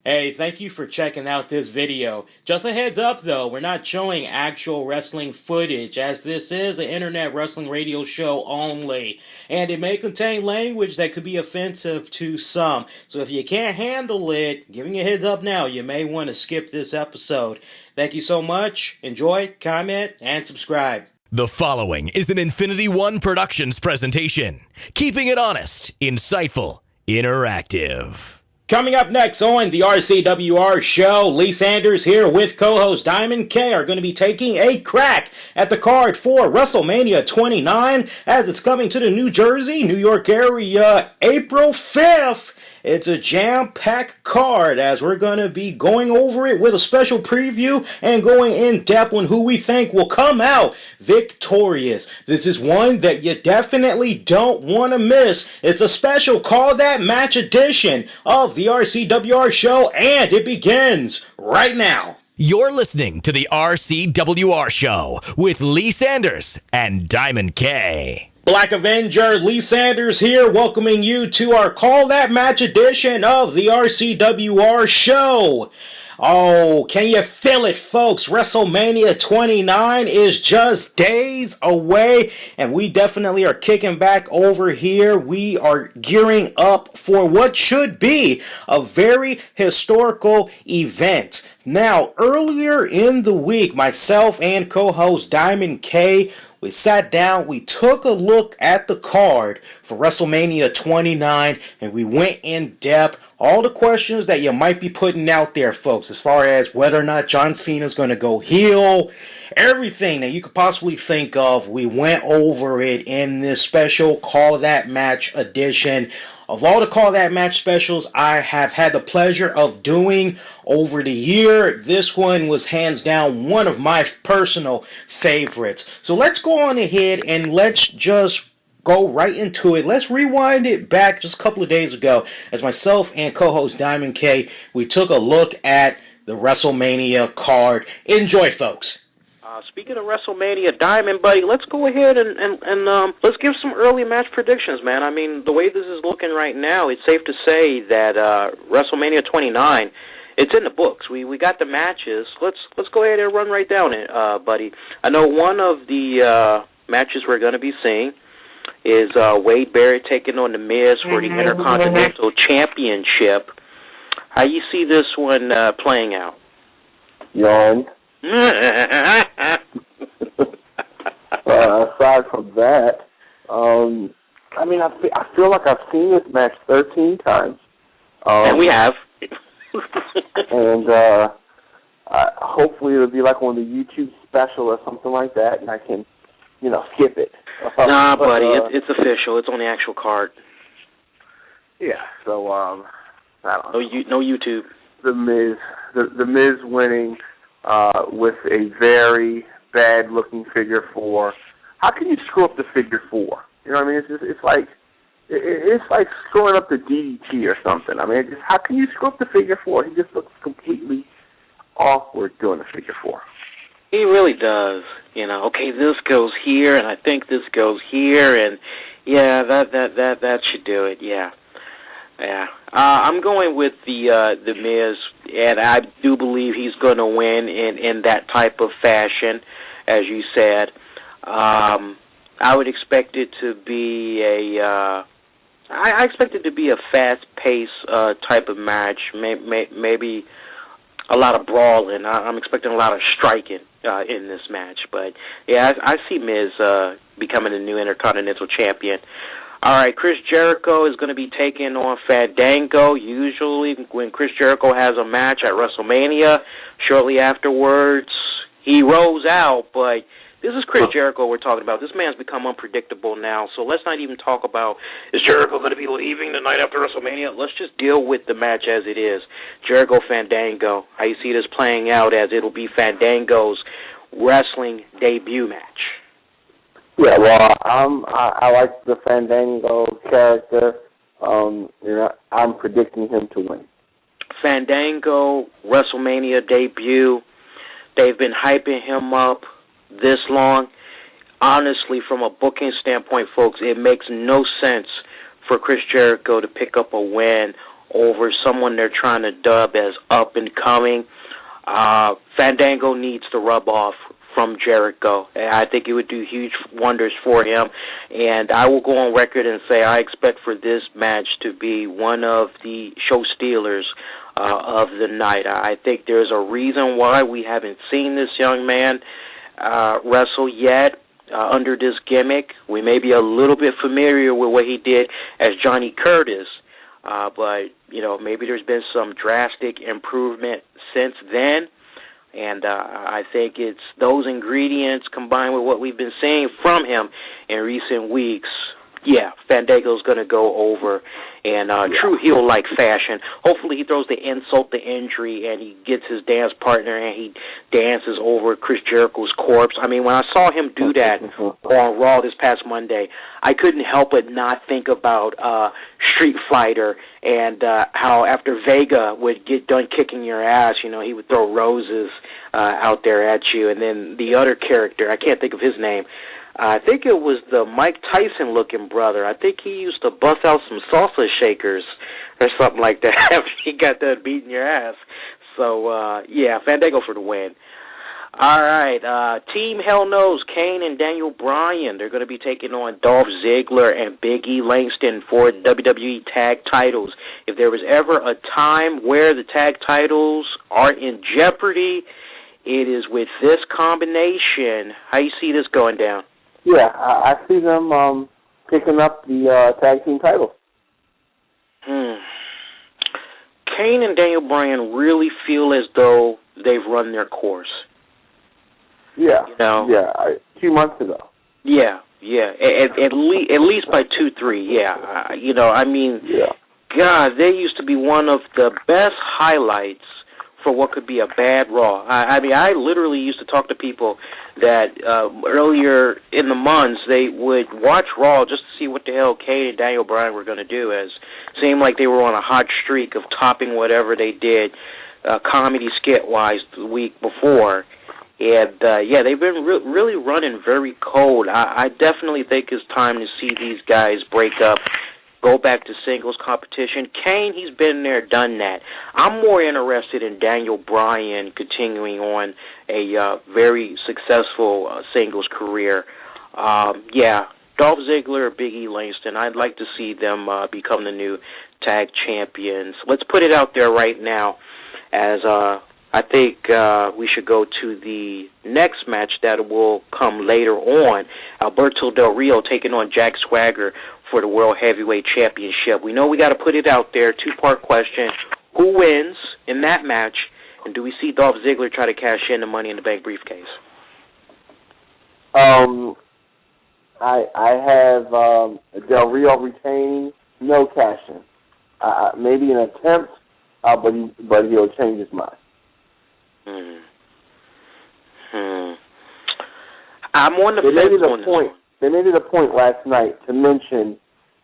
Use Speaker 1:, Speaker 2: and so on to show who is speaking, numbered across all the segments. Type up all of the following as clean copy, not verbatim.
Speaker 1: Hey, thank you for checking out this video. Just a heads up though, we're not showing actual wrestling footage as this is an internet wrestling radio show only. And it may contain language that could be offensive to some. So if you can't handle it, giving you a heads up now, you may want to skip this episode. Thank you so much. Enjoy, comment, and subscribe.
Speaker 2: The following is an Infinity One Productions presentation. Keeping it honest, insightful, interactive.
Speaker 1: Coming up next on the RCWR show, Lee Sanders here with co-host Diamond K are going to be taking a crack at the card for WrestleMania 29 as it's coming to the New Jersey, New York area April 5th. It's a jam-packed card as we're going to be going over it with a special preview and going in depth on who we think will come out victorious. This is one that you definitely don't want to miss. It's a special Call That Match edition of the RCWR show, and it begins right now.
Speaker 2: You're listening to the RCWR show with Lee Sanders and Diamond K.
Speaker 1: Black Avenger Lee Sanders here, welcoming you to our Call That Match edition of the RCWR show. Oh, can you feel it, folks? WrestleMania 29 is just days away, and we definitely are kicking back over here. We are gearing up for what should be a very historical event. Now, earlier in the week, myself and co-host Diamond K, we sat down, we took a look at the card for WrestleMania 29, and we went in depth. All the questions that you might be putting out there, folks, as far as whether or not John Cena is going to go heel, everything that you could possibly think of, we went over it in this special Call That Match edition. Of all the Call That Match specials I have had the pleasure of doing over the year, this one was hands down one of my personal favorites. So let's go on ahead and let's just go right into it. Let's rewind it back just a couple of days ago as myself and co-host Diamond K, we took a look at the WrestleMania card. Enjoy, folks.
Speaker 3: Speaking of WrestleMania, Diamond, buddy, let's go ahead and let's give some early match predictions, man. I mean, the way this is looking right now, it's safe to say that WrestleMania 29, it's in the books. We got the matches. Let's go ahead and run right down it, buddy. I know one of the matches we're going to be seeing is Wade Barrett taking on The Miz for the Intercontinental Championship. How you see this one playing out?
Speaker 4: Yawn. Aside from that, I mean, I feel like I've seen this match 13 times.
Speaker 3: And we have.
Speaker 4: And hopefully it'll be like on the YouTube special or something like that, and I can, skip it.
Speaker 3: Nah, buddy, it's official. It's on the actual card.
Speaker 4: Yeah, so, I don't know.
Speaker 3: No YouTube.
Speaker 4: The Miz winning with a very bad-looking figure 4. How can you screw up the figure 4? You know what I mean? It's like screwing up the DDT or something. I mean, how can you screw up the figure 4? He just looks completely awkward doing the figure 4.
Speaker 3: He really does. Okay, this goes here, and I think this goes here, and yeah, that should do it. Yeah. I'm going with the Miz, and I do believe he's going to win in that type of fashion, as you said. I would expect it to be I expect it to be a fast-paced type of match, maybe a lot of brawling. I'm expecting a lot of striking in this match, but yeah, I see Miz becoming the new Intercontinental Champion. All right, Chris Jericho is going to be taking on Fandango. Usually when Chris Jericho has a match at WrestleMania, shortly afterwards, he rolls out. But this is Chris Jericho we're talking about. This man's become unpredictable now, so let's not even talk about, is Jericho going to be leaving the night after WrestleMania? Let's just deal with the match as it is. Jericho Fandango, how you see this playing out as it'll be Fandango's wrestling debut match.
Speaker 4: Yeah, well, I like the Fandango character. I'm predicting him to win.
Speaker 3: Fandango, WrestleMania debut. They've been hyping him up this long. Honestly, from a booking standpoint, folks, it makes no sense for Chris Jericho to pick up a win over someone they're trying to dub as up and coming. Fandango needs to rub off from Jericho. I think it would do huge wonders for him. And I will go on record and say I expect for this match to be one of the show stealers of the night. I think there's a reason why we haven't seen this young man wrestle yet under this gimmick. We may be a little bit familiar with what he did as Johnny Curtis, but maybe there's been some drastic improvement since then. And I think it's those ingredients combined with what we've been seeing from him in recent weeks. Yeah, Fandango's going to go over in true heel-like fashion. Hopefully he throws the insult to injury and he gets his dance partner and he dances over Chris Jericho's corpse. I mean, when I saw him do that on Raw this past Monday, I couldn't help but not think about Street Fighter and how after Vega would get done kicking your ass, he would throw roses out there at you. And then the other character, I can't think of his name, I think it was the Mike Tyson-looking brother. I think he used to bust out some salsa shakers or something like that after he got done beating your ass. So, Fandango for the win. All right, Team Hell Knows, Kane and Daniel Bryan. They're going to be taking on Dolph Ziggler and Big E Langston for WWE Tag Titles. If there was ever a time where the tag titles are in jeopardy, it is with this combination. How you see this going down?
Speaker 4: Yeah, I see them picking up the tag team titles.
Speaker 3: Kane and Daniel Bryan really feel as though they've run their course.
Speaker 4: Yeah, 2 months ago.
Speaker 3: Yeah, at least by 2-3. Yeah, God, they used to be one of the best highlights for what could be a bad Raw. I literally used to talk to people that earlier in the months they would watch Raw just to see what the hell Kane and Daniel Bryan were going to do, as it seemed like they were on a hot streak of topping whatever they did comedy skit-wise the week before. And, they've been really running very cold. I definitely think it's time to see these guys break up, go back to singles competition. Kane, he's been there, done that. I'm more interested in Daniel Bryan continuing on a very successful singles career. Dolph Ziggler or Big E Langston, I'd like to see them become the new tag champions. Let's put it out there right now, as I think we should go to the next match that will come later on. Alberto Del Rio taking on Jack Swagger for the World Heavyweight Championship. We know we got to put it out there. Two-part question. Who wins in that match? And do we see Dolph Ziggler try to cash in the Money in the Bank briefcase?
Speaker 4: I have Del Rio retaining, no cashing. Maybe an attempt, but he'll change his mind.
Speaker 3: I'm on the fence on this one.
Speaker 4: They made it a point last night to mention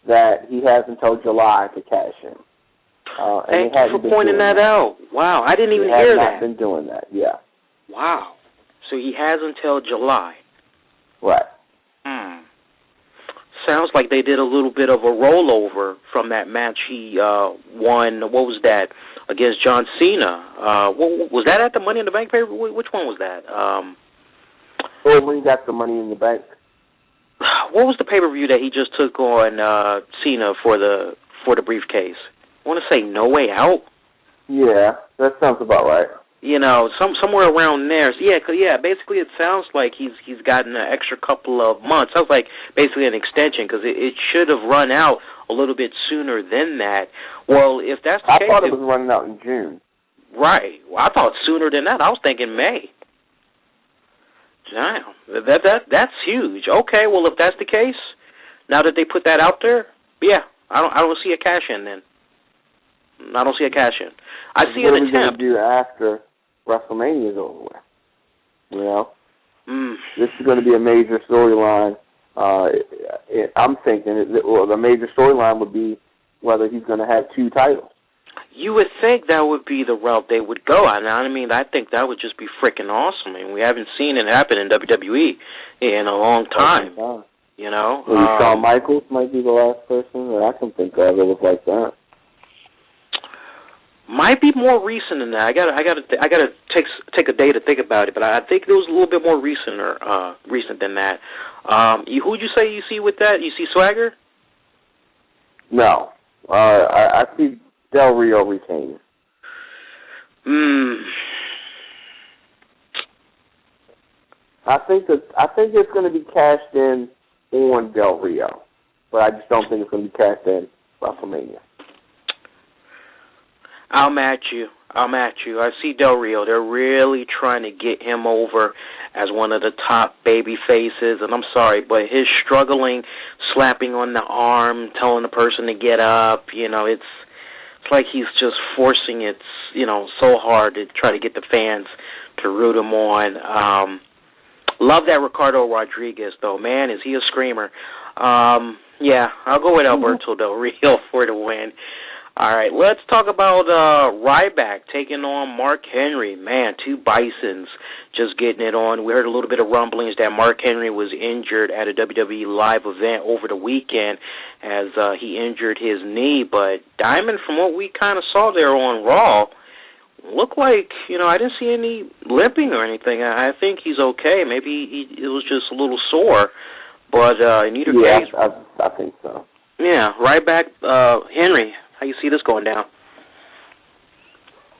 Speaker 4: that he has until July to cash in.
Speaker 3: Thank you for pointing that out. Wow, I didn't even hear that.
Speaker 4: He has not been doing that, yeah.
Speaker 3: Wow. So he has until July.
Speaker 4: Right.
Speaker 3: Sounds like they did a little bit of a rollover from that match he won. What was that? Against John Cena. Was that at the Money in the Bank pay-per-view? Which one was that?
Speaker 4: When he got the Money in the Bank.
Speaker 3: What was the pay-per-view that he just took on Cena for the briefcase? I want to say No Way Out.
Speaker 4: Yeah, that sounds about right.
Speaker 3: Somewhere around there. So basically it sounds like he's gotten an extra couple of months. Sounds like basically an extension, because it should have run out a little bit sooner than that. Well, if that's the case...
Speaker 4: I thought it was running out in June.
Speaker 3: Right. Well, I thought sooner than that. I was thinking May. Damn. That's huge. Okay, well, if that's the case, now that they put that out there, I don't see a cash-in then. I don't see a cash-in. I see an attempt. What are we going to do after WrestleMania is over with? This is going to be a major storyline. I'm thinking the major storyline would be whether he's going to have two titles. You would think that would be the route they would go. I think that would just be freaking awesome. We haven't seen it happen in WWE in a long time.
Speaker 4: Shawn Michaels might be the last person that I can think of that was like that.
Speaker 3: Might be more recent than that. I gotta take a day to think about it, but I think it was a little bit more recent than that. Who'd you say you see with that? You see Swagger?
Speaker 4: No, I see Del Rio retaining. I think it's going to be cashed in on Del Rio, but I just don't think it's going to be cashed in WrestleMania.
Speaker 3: I'll match you. I see Del Rio. They're really trying to get him over as one of the top baby faces, and I'm sorry, but his struggling, slapping on the arm, telling the person to get up, it's like he's just forcing it, so hard to try to get the fans to root him on. Love that Ricardo Rodriguez, though. Man, is he a screamer. Yeah, I'll go with Alberto Del Rio for the win. All right, let's talk about Ryback taking on Mark Henry. Man, two Bisons just getting it on. We heard a little bit of rumblings that Mark Henry was injured at a WWE live event over the weekend as he injured his knee. But Diamond, from what we kind of saw there on Raw, looked like, I didn't see any limping or anything. I think he's okay. Maybe it was just a little sore. But in either case...
Speaker 4: I think so.
Speaker 3: Yeah, Ryback, Henry, how you see this going down?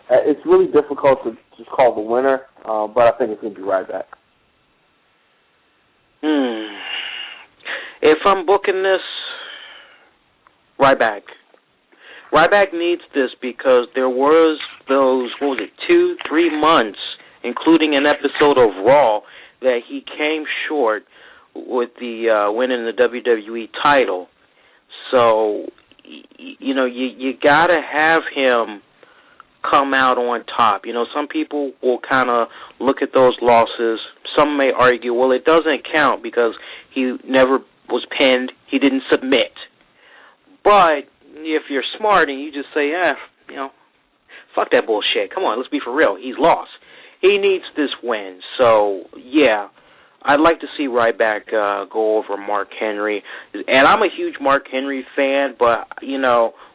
Speaker 4: It's really difficult to just call the winner, but I think it's going to be Ryback.
Speaker 3: If I'm booking this, Ryback. Ryback needs this because there was those, 2-3 months, including an episode of Raw, that he came short with the winning the WWE title. So, you gotta have him come out on top. Some people will kind of look at those losses. Some may argue, well, it doesn't count because he never was pinned. He didn't submit. But if you're smart and you just say, fuck that bullshit. Come on, let's be for real. He's lost. He needs this win. So, yeah, I'd like to see Ryback go over Mark Henry. And I'm a huge Mark Henry fan, but,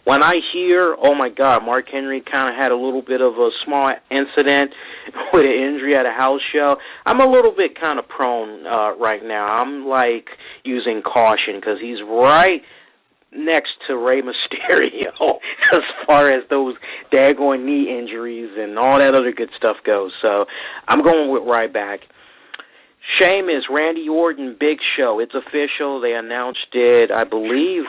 Speaker 3: when I hear, oh, my God, Mark Henry kind of had a little bit of a small incident with an injury at a house show, I'm a little bit kind of prone right now. I'm, using caution because he's right next to Rey Mysterio as far as those daggone knee injuries and all that other good stuff goes. So I'm going with Ryback. Sheamus, Randy Orton, Big Show. It's official. They announced it, I believe,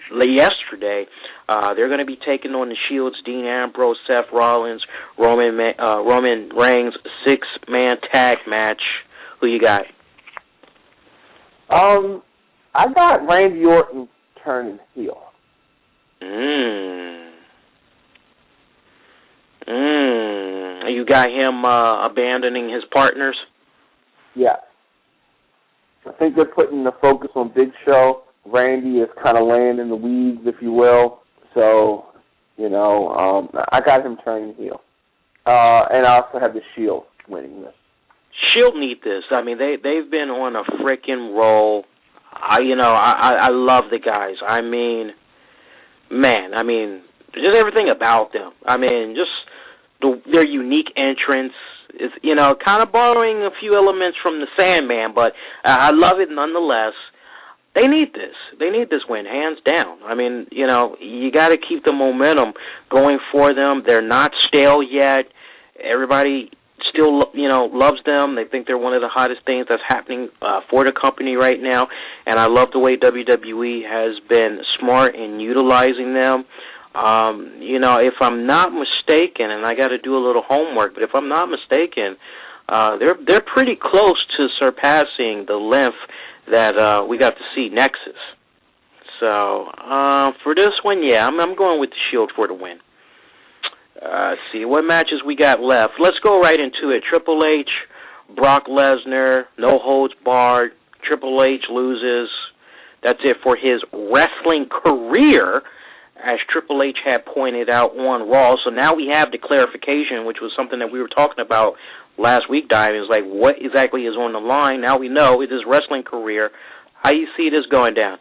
Speaker 3: yesterday. They're going to be taking on the Shields, Dean Ambrose, Seth Rollins, Roman Reigns, 6-man tag match. Who you got?
Speaker 4: I got Randy Orton turning heel.
Speaker 3: You got him abandoning his partners?
Speaker 4: Yeah. I think they're putting the focus on Big Show. Randy is kind of laying in the weeds, if you will. So, I got him turning heel. And I also have the Shield winning this.
Speaker 3: Shield need this. I mean, they've been on a frickin' roll. I love the guys. I mean, just everything about them. I mean, just their unique entrance is, kind of borrowing a few elements from the Sandman, but I love it nonetheless. They need this. They need this win, hands down. I mean, you got to keep the momentum going for them. They're not stale yet. Everybody still, loves them. They think they're one of the hottest things that's happening for the company right now. And I love the way WWE has been smart in utilizing them. If I'm not mistaken, and I got to do a little homework, but if I'm not mistaken, they're pretty close to surpassing the length that we got to see Nexus. So for this one, yeah, I'm going with the Shield for the win. See what matches we got left. Let's go right into it. Triple H, Brock Lesnar, no holds barred. Triple H loses. That's it for his wrestling career, as Triple H had pointed out on Raw. So now we have the clarification, which was something that we were talking about last week, Diamond. It's like, what exactly is on the line? Now we know it is wrestling career. How you see this going down?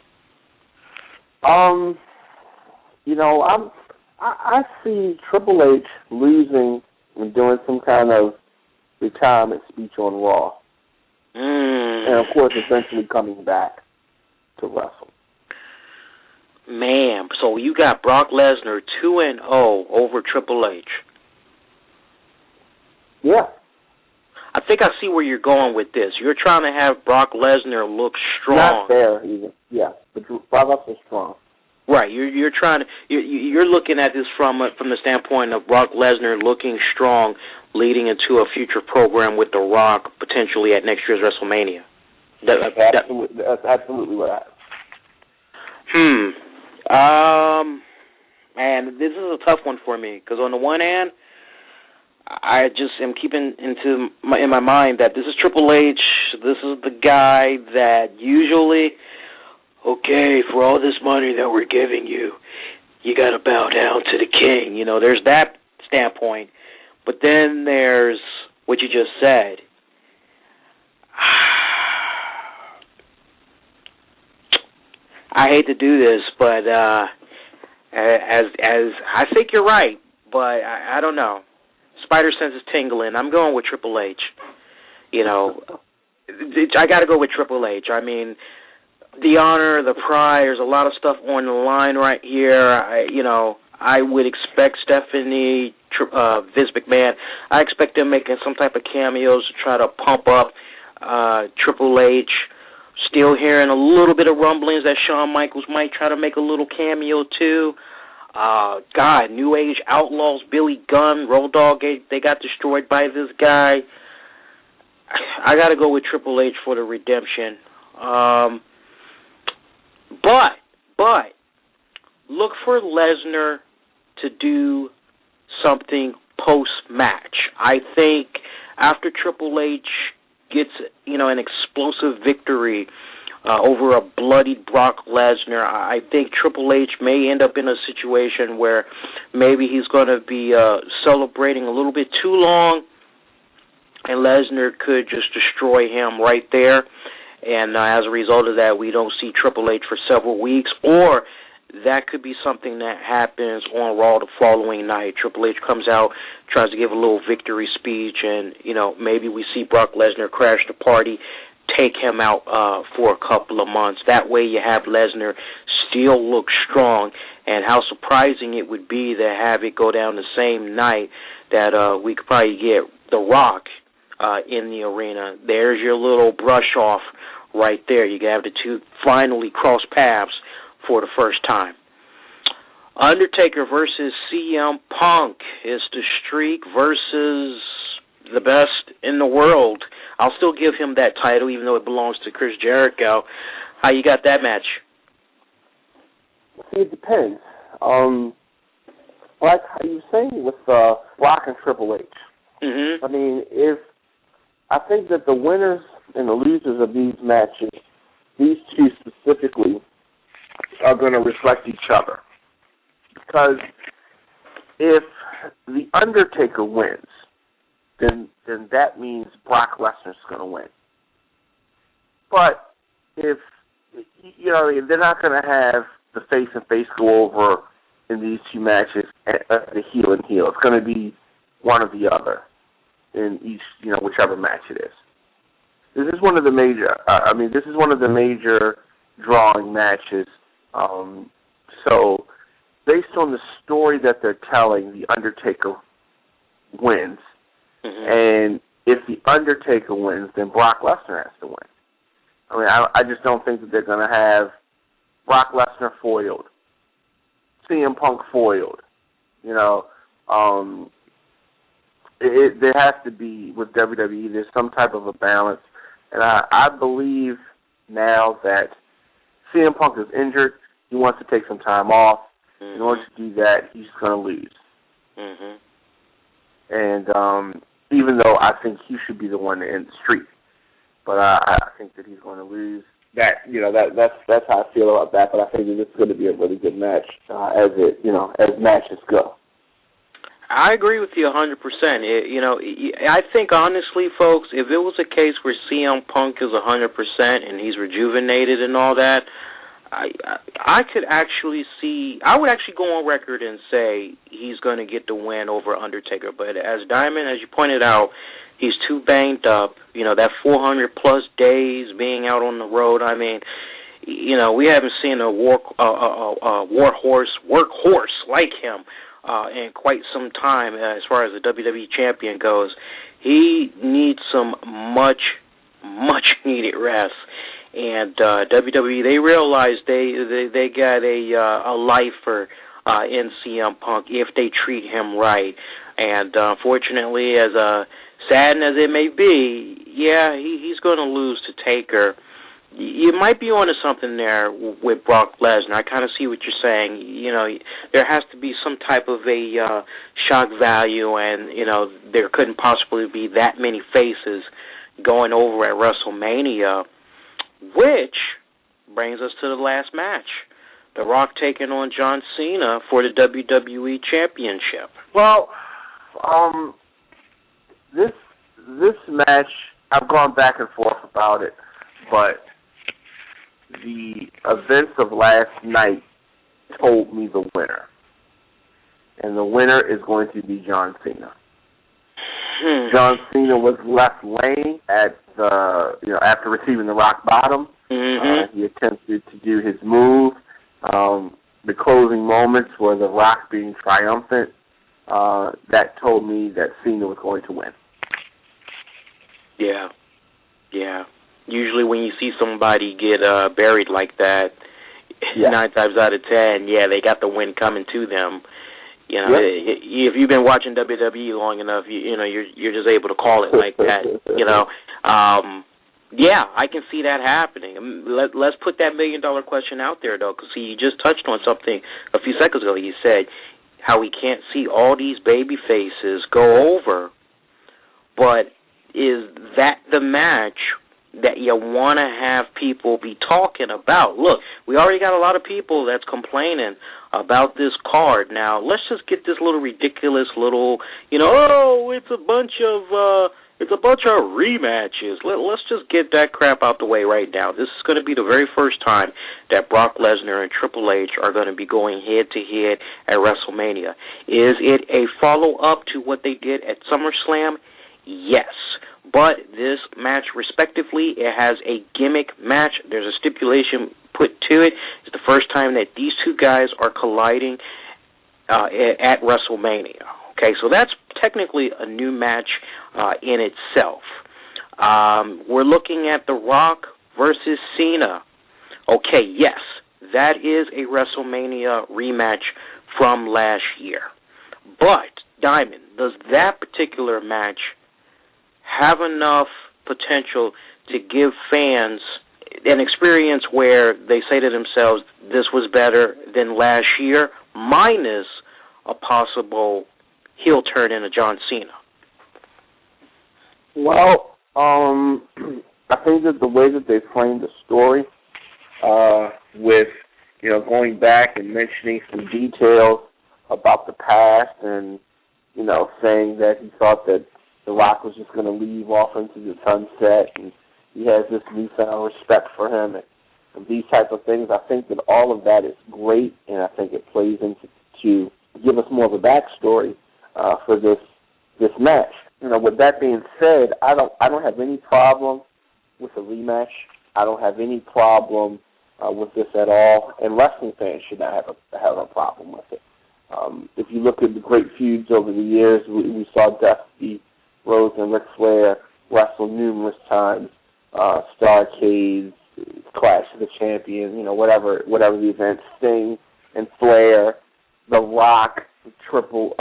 Speaker 4: I see Triple H losing and doing some kind of retirement speech on Raw. And, of course, eventually coming back to wrestle.
Speaker 3: Man, so you got Brock Lesnar 2-0 over Triple H.
Speaker 4: Yeah.
Speaker 3: I think I see where you're going with this. You're trying to have Brock Lesnar look strong.
Speaker 4: Not fair, even. Yeah, but Brock Lesnar's strong.
Speaker 3: Right. You're trying to you're looking at this from the standpoint of Brock Lesnar looking strong, leading into a future program with The Rock potentially at next year's WrestleMania.
Speaker 4: That's absolutely what
Speaker 3: happened. Man, this is a tough one for me because on the one hand, I just am keeping in my mind that this is Triple H. This is the guy that usually, okay, for all this money that we're giving you, you got to bow down to the king. You know, there's that standpoint. But then there's what you just said. I hate to do this, but as I think you're right, but I don't know. Spider sense is tingling. I'm going with Triple H. You know, I got to go with Triple H. I mean, the honor, the pride, there's a lot of stuff on the line right here. I would expect Stephanie, Vince McMahon, I expect them making some type of cameos to try to pump up Triple H. Still hearing a little bit of rumblings that Shawn Michaels might try to make a little cameo too. New Age Outlaws, Billy Gunn, Road Dogg, they got destroyed by this guy. I got to go with Triple H for the redemption. But look for Lesnar to do something post-match. I think after Triple H gets, an explosive victory over a bloodied Brock Lesnar, I think Triple H may end up in a situation where maybe he's going to be celebrating a little bit too long, and Lesnar could just destroy him right there. And as a result of that, we don't see Triple H for several weeks, or that could be something that happens on Raw the following night. Triple H comes out, tries to give a little victory speech, and, maybe we see Brock Lesnar crash the party, take him out for a couple of months. That way you have Lesnar still look strong, and how surprising it would be to have it go down the same night that we could probably get The Rock in the arena. There's your little brush off right there. You can have the two finally cross paths for the first time. Undertaker versus CM Punk is the streak versus the best in the world. I'll still give him that title, even though it belongs to Chris Jericho. How you got that match?
Speaker 4: See, it depends. Like how you saying with Brock and Triple H.
Speaker 3: Mm-hmm.
Speaker 4: I mean, I think that the winners and the losers of these matches, these two specifically, are going to reflect each other. Because if the Undertaker wins, then that means Brock Lesnar's going to win. But if, they're not going to have the face and face go over in these two matches, the heel and heel. It's going to be one or the other in each, whichever match it is. This is one of the major drawing matches. So, based on the story that they're telling, the Undertaker wins. Mm-hmm. And if the Undertaker wins, then Brock Lesnar has to win. I mean, I just don't think that they're going to have Brock Lesnar foiled, CM Punk foiled. There has to be, with WWE, there's some type of a balance. And I believe now that CM Punk is injured, he wants to take some time off. Mm-hmm. In order to do that, he's going to lose.
Speaker 3: Mm-hmm.
Speaker 4: And even though I think he should be the one to end the streak, but I think that he's going to lose. That's how I feel about that. But I think that it's going to be a really good match as matches go.
Speaker 3: I agree with you 100%. I think honestly, folks, if it was a case where CM Punk is 100% and he's rejuvenated and all that, I could actually see. I would actually go on record and say he's going to get the win over Undertaker. But as Diamond, as you pointed out, he's too banged up. You know, that 400+ days being out on the road. I mean, you know, we haven't seen a workhorse like him in quite some time as far as the WWE champion goes. He needs some much needed rest. And WWE, they realized they got a lifer in CM Punk if they treat him right. And unfortunately, as saddened as it may be, yeah, he's going to lose to Taker. You might be onto something there with Brock Lesnar. I kind of see what you're saying. You know, there has to be some type of a shock value, and, you know, there couldn't possibly be that many faces going over at WrestleMania, which brings us to the last match. The Rock taking on John Cena for the WWE Championship.
Speaker 4: Well, this match, I've gone back and forth about it, but the events of last night told me the winner. And the winner is going to be John Cena. John Cena was left laying at after receiving the rock bottom. He attempted to do his move. The closing moments were the Rock being triumphant. That told me that Cena was going to win.
Speaker 3: Yeah. Usually when you see somebody get buried like that, 9 times out of 10, they got the win coming to them. You know, if you've been watching WWE long enough, you're just able to call it like that. You know, I can see that happening. Let's put that $1 million question out there, though, because you just touched on something a few seconds ago. You said how we can't see all these baby faces go over, but is that the match that you want to have people be talking about? Look, we already got a lot of people that's complaining about this card. Now, let's just get this little ridiculous little, it's a bunch of rematches. Let's just get that crap out the way right now. This is going to be the very first time that Brock Lesnar and Triple H are going to be going head-to-head at WrestleMania. Is it a follow-up to what they did at SummerSlam? Yes. But this match, respectively, it has a gimmick match. There's a stipulation put to it. It's the first time that these two guys are colliding at WrestleMania. Okay, so that's technically a new match in itself. We're looking at The Rock versus Cena. Okay, yes, that is a WrestleMania rematch from last year. But, Diamond, does that particular match have enough potential to give fans an experience where they say to themselves, this was better than last year, minus a possible heel turn into John Cena?
Speaker 4: Well, I think that the way that they framed the story with, going back and mentioning some details about the past and, saying that he thought that The Rock was just going to leave off into the sunset, and he has this newfound respect for him, and these type of things. I think that all of that is great, and I think it plays into to give us more of a backstory for this match. With that being said, I don't have any problem with a rematch. I don't have any problem with this at all, and wrestling fans should not have a problem with it. If you look at the great feuds over the years, we saw Dusty Rhodes and Ric Flair wrestle numerous times, Starrcade, Clash of the Champions, whatever the event, Sting and Flair, The Rock and Triple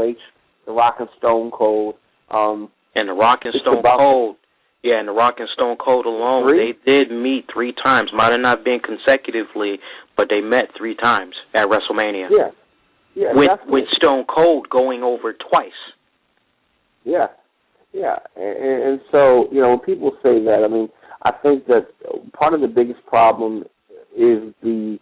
Speaker 4: H, The Rock and Stone Cold,
Speaker 3: and The Rock and Stone Cold. Yeah, and The Rock and Stone Cold alone, they did meet 3 times. Might have not been consecutively, but they met 3 times at WrestleMania.
Speaker 4: Yeah,
Speaker 3: with Stone Cold going over twice.
Speaker 4: Yeah. And so, when people say that, I think that part of the biggest problem is the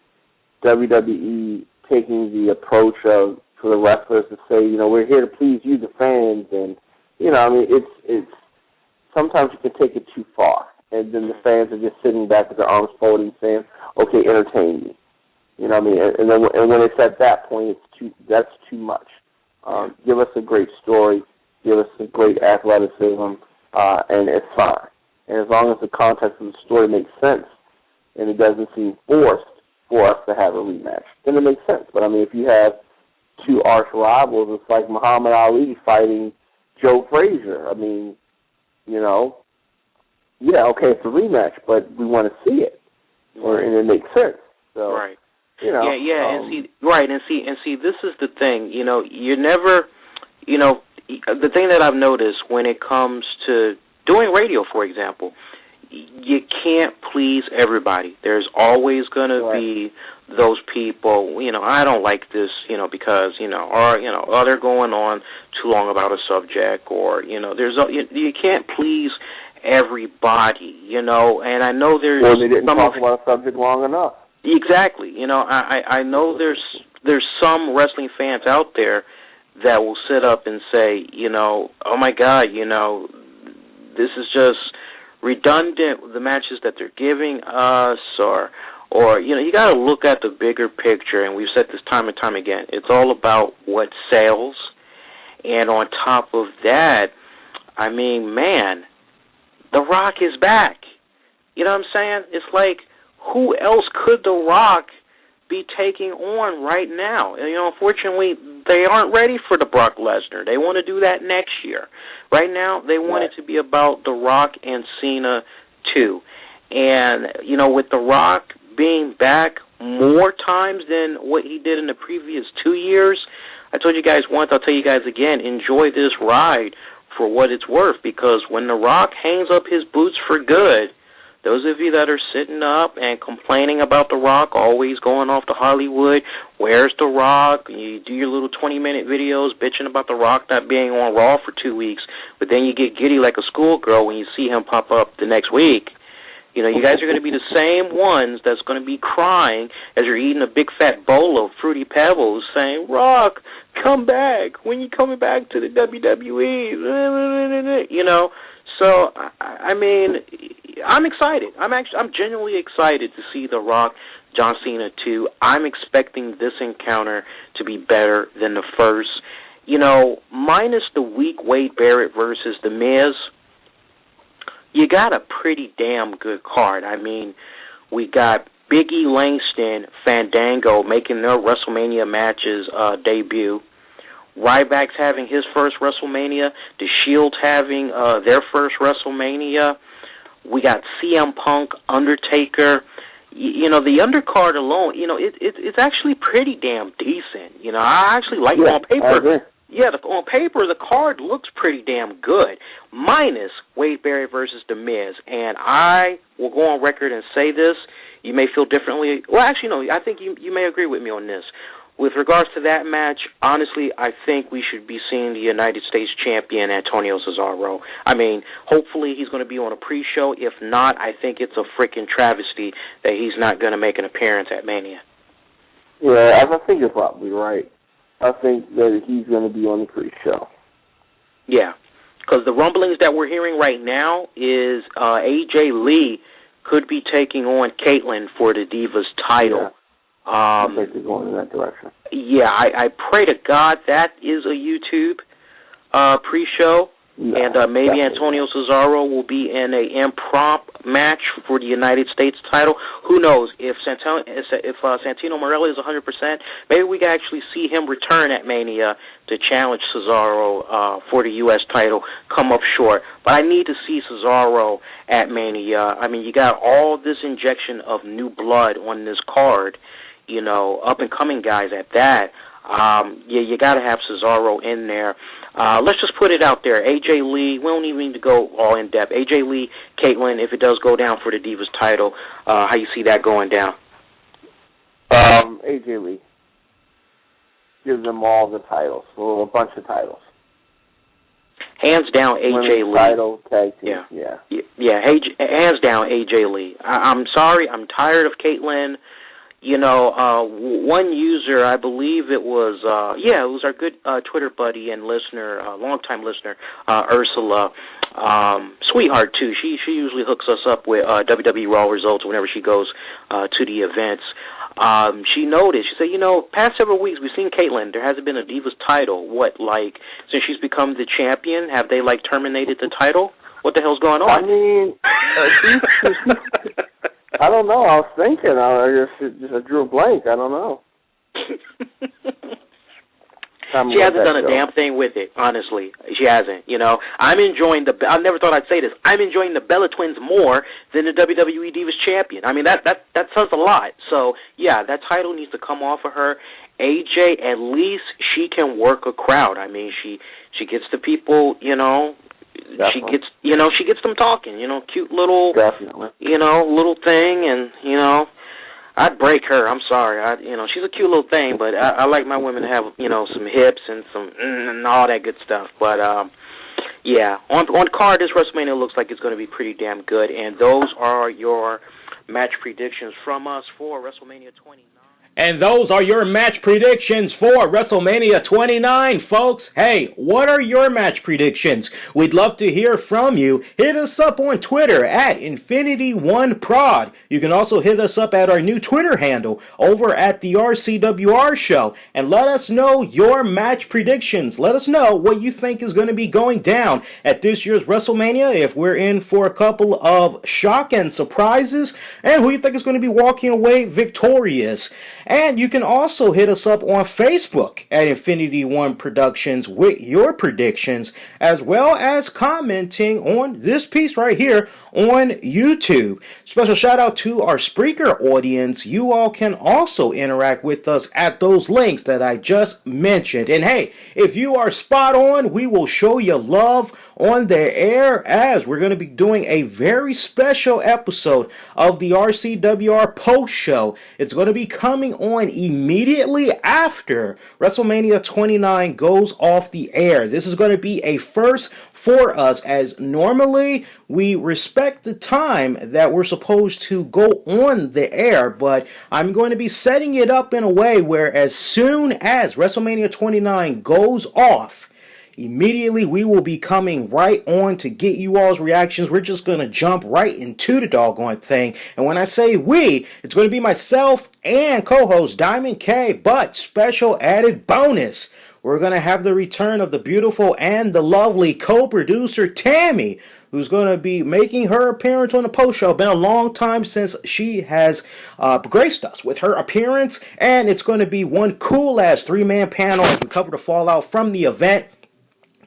Speaker 4: WWE taking the approach of, for the wrestlers to say, we're here to please you, the fans, and, it's sometimes you can take it too far. and then the fans are just sitting back with their arms folded saying, okay, entertain me. You know what I mean? And when it's at that point, that's too much. Give us a great story, give us a great athleticism, and it's fine. And as long as the context of the story makes sense and it doesn't seem forced for us to have a rematch, then it makes sense. But, I mean, if you have two arch rivals, it's like Muhammad Ali fighting Joe Frazier. I mean, you know, yeah, okay, it's a rematch, but we want to see it, and it makes sense. So,
Speaker 3: right.
Speaker 4: You know,
Speaker 3: and see, this is the thing. You know, you never, you know, the thing that I've noticed when it comes to doing radio, for example, you can't please everybody. There's always going to be those people, you know, I don't like this, you know, because, you know, or they're going on too long about a subject, or, you know, you can't please everybody, you know, and I know there's...
Speaker 4: Well, they didn't talk about a subject long enough.
Speaker 3: Exactly. You know, I know there's some wrestling fans out there that will sit up and say, you know, oh my God, you know, this is just redundant, the matches that they're giving us, or you know, you got to look at the bigger picture, and we've said this time and time again. It's all about what sells, and on top of that, I mean, man, The Rock is back. You know what I'm saying? It's like, who else could The Rock be taking on right now? You know, unfortunately, they aren't ready for the Brock Lesnar. They want to do that next year. Right now, they want it to be about The Rock and Cena, too. And, you know, with The Rock being back more times than what he did in the previous 2 years, I told you guys once, I'll tell you guys again, enjoy this ride for what it's worth, because when The Rock hangs up his boots for good, those of you that are sitting up and complaining about The Rock, always going off to Hollywood, where's The Rock? You do your little 20-minute videos bitching about The Rock not being on Raw for 2 weeks, but then you get giddy like a schoolgirl when you see him pop up the next week. You know, you guys are going to be the same ones that's going to be crying as you're eating a big fat bowl of Fruity Pebbles saying, Rock, come back. When you coming back to the WWE? You know, so, I mean, I'm excited. I'm genuinely excited to see The Rock, John Cena 2. I'm expecting this encounter to be better than the first. You know, minus the weak Wade Barrett versus The Miz, you got a pretty damn good card. I mean, we got Big E, Langston, Fandango making their WrestleMania matches debut. Ryback's having his first WrestleMania. The Shield having their first WrestleMania. We got CM Punk, Undertaker. You know, the undercard alone, you know, it's actually pretty damn decent. You know, I actually like it on paper. Yeah, on paper, the card looks pretty damn good, minus Wade Barrett versus The Miz. And I will go on record and say this. You may feel differently. Well, actually, no, I think you may agree with me on this. With regards to that match, honestly, I think we should be seeing the United States champion, Antonio Cesaro. I mean, hopefully he's going to be on a pre-show. If not, I think it's a freaking travesty that he's not going to make an appearance at Mania.
Speaker 4: Yeah, I think you're probably right. I think that he's going to be on the pre-show.
Speaker 3: Yeah, because the rumblings that we're hearing right now is AJ Lee could be taking on Caitlyn for the Divas title.
Speaker 4: Yeah. I think they're going in that direction.
Speaker 3: Yeah, I pray to God that is a YouTube pre-show, and maybe Antonio Cesaro will be in an impromptu match for the United States title. Who knows? If Santino Marella is 100%, maybe we can actually see him return at Mania to challenge Cesaro for the U.S. title, come up short. But I need to see Cesaro at Mania. I mean, you got all this injection of new blood on this card, you know, up-and-coming guys at that. Yeah, you got to have Cesaro in there. Let's just put it out there. AJ Lee, we don't even need to go all in-depth. AJ Lee, Caitlyn, if it does go down for the Divas title, how you see that going down?
Speaker 4: AJ Lee. Give them all the titles, or a bunch of titles.
Speaker 3: Hands down, AJ Lee.
Speaker 4: Title, tag team.
Speaker 3: Yeah. Hands down, AJ Lee. I'm sorry, I'm tired of Caitlyn. one user, I believe it was, it was our good Twitter buddy and listener, longtime listener, Ursula, sweetheart too. She usually hooks us up with WWE Raw results whenever she goes to the events. She noticed, she said, past several weeks we've seen Caitlyn. There hasn't been a Divas title. Since she's become the champion, have they, terminated the title? What the hell's going on?
Speaker 4: I mean, I don't know. I was thinking. I drew a blank. I don't know.
Speaker 3: She hasn't done a damn thing with it, honestly. She hasn't. I'm enjoying I never thought I'd say this. I'm enjoying the Bella Twins more than the WWE Divas champion. I mean, that says a lot. So, yeah, that title needs to come off of her. AJ, at least she can work a crowd. I mean, she gets the people,
Speaker 4: Definitely.
Speaker 3: She gets them talking, cute little,
Speaker 4: Definitely.
Speaker 3: Little thing, and, I'd break her. I'm sorry. She's a cute little thing, but I like my women to have, some hips and some and all that good stuff. But yeah, on card, this WrestleMania looks like it's going to be pretty damn good. And those are your match predictions from us for WrestleMania 29.
Speaker 1: And those are your match predictions for WrestleMania 29, folks. Hey, what are your match predictions? We'd love to hear from you. Hit us up on Twitter at Infinity1Prod. You can also hit us up at our new Twitter handle over at the RCWR Show. And let us know your match predictions. Let us know what you think is going to be going down at this year's WrestleMania, if we're in for a couple of shock and surprises, and who you think is going to be walking away victorious. And you can also hit us up on Facebook at Infinity One Productions with your predictions, as well as commenting on this piece right here on YouTube. Special shout out to our Spreaker audience. You all can also interact with us at those links that I just mentioned. And hey, if you are spot on, we will show you love on the air, as we're going to be doing a very special episode of the RCWR post show. It's going to be coming on immediately after WrestleMania 29 goes off the air. This is going to be a first for us, as normally we respect the time that we're supposed to go on the air, but I'm going to be setting it up in a way where as soon as WrestleMania 29 goes off, immediately we will be coming right on to get you all's reactions. We're just going to jump right into the doggone thing. And when I say we, it's going to be myself and co-host Diamond K, but special added bonus, we're going to have the return of the beautiful and the lovely co-producer Tammy, who's going to be making her appearance on the post show. Been a long time since she has graced us with her appearance, and it's going to be one cool-ass three-man panel as we cover the fallout from the event,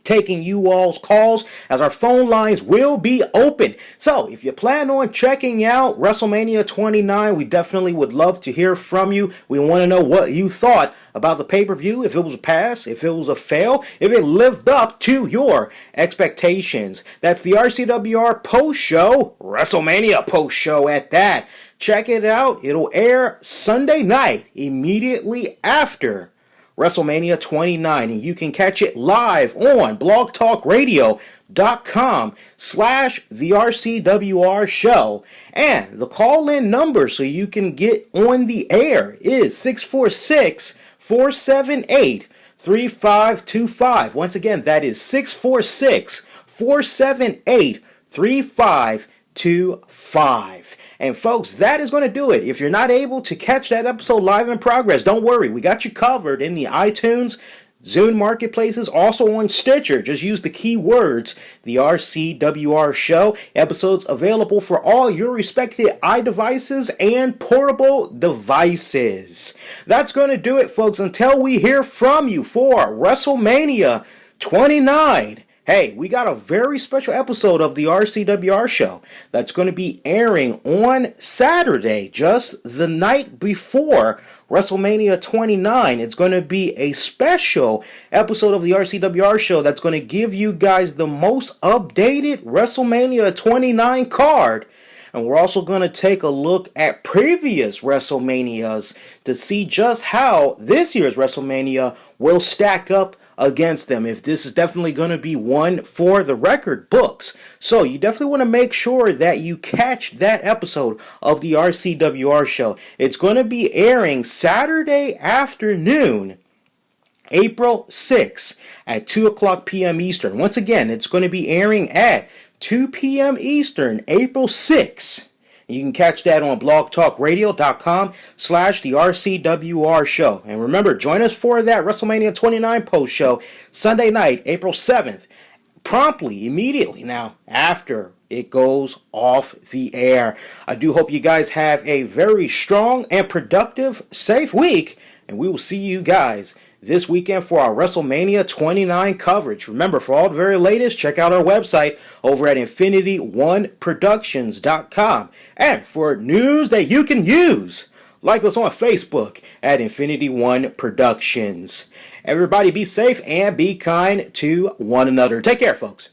Speaker 1: taking you all's calls, as our phone lines will be open. So if you plan on checking out WrestleMania 29, we definitely would love to hear from you. We want to know what you thought about the pay-per-view, if it was a pass, if it was a fail, if it lived up to your expectations. That's the RCWR post-show, WrestleMania post-show at that. Check it out. It'll air Sunday night, immediately after WrestleMania 29, and you can catch it live on blogtalkradio.com/the RCWR show. And the call-in number so you can get on the air is 646-478-3525. Once again, that is 646-478-3525. And folks, that is going to do it. If you're not able to catch that episode live in progress, don't worry. We got you covered in the iTunes, Zune marketplaces, also on Stitcher. Just use the keywords, the RCWR show. Episodes available for all your respective iDevices and portable devices. That's going to do it, folks, until we hear from you for WrestleMania 29. Hey, we got a very special episode of the RCWR show that's going to be airing on Saturday, just the night before WrestleMania 29. It's going to be a special episode of the RCWR show that's going to give you guys the most updated WrestleMania 29 card. And we're also going to take a look at previous WrestleManias to see just how this year's WrestleMania will stack up against them, if this is definitely going to be one for the record books. So you definitely want to make sure that you catch that episode of the RCWR show. It's going to be airing Saturday afternoon, April 6th at 2 o'clock p.m. Eastern. Once again, it's going to be airing at 2 p.m. Eastern, April 6th. You can catch that on blogtalkradio.com/the RCWR show. And remember, join us for that WrestleMania 29 post show Sunday night, April 7th. Promptly, immediately now, after it goes off the air. I do hope you guys have a very strong and productive, safe week. And we will see you guys this weekend for our WrestleMania 29 coverage. Remember, for all the very latest, check out our website over at InfinityOneProductions.com. And for news that you can use, like us on Facebook at Infinity One Productions. Everybody be safe and be kind to one another. Take care, folks.